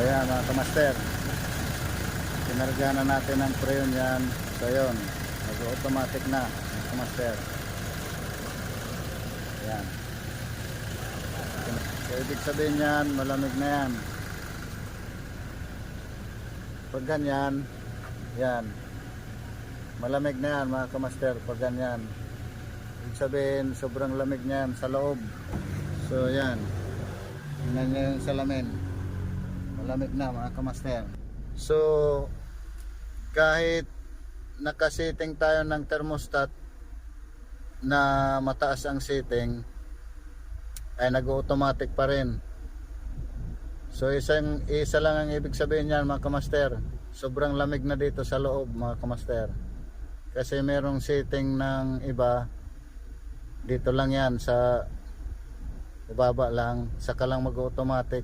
ayan mga kamaster, kinarga na natin ang preyon yan. So yun, nag-automatic na mga kamaster. Ayan. So ibig sabihin yan, malamig na yan. Pag ganyan, yan, malamig na yan mga kamaster. Pag ganyan, ibig sabihin sobrang lamig na yan sa loob. So yan, tingnan nyo yung salamin, malamig na mga kamaster. So kahit nakasetting tayo ng thermostat na mataas ang setting, ay nag-automatic pa rin. So isa lang ang ibig sabihin niyan mga kamaster, sobrang lamig na dito sa loob mga kamaster. Kasi merong setting ng iba dito lang yan sa ibaba lang, saka lang mag-automatic.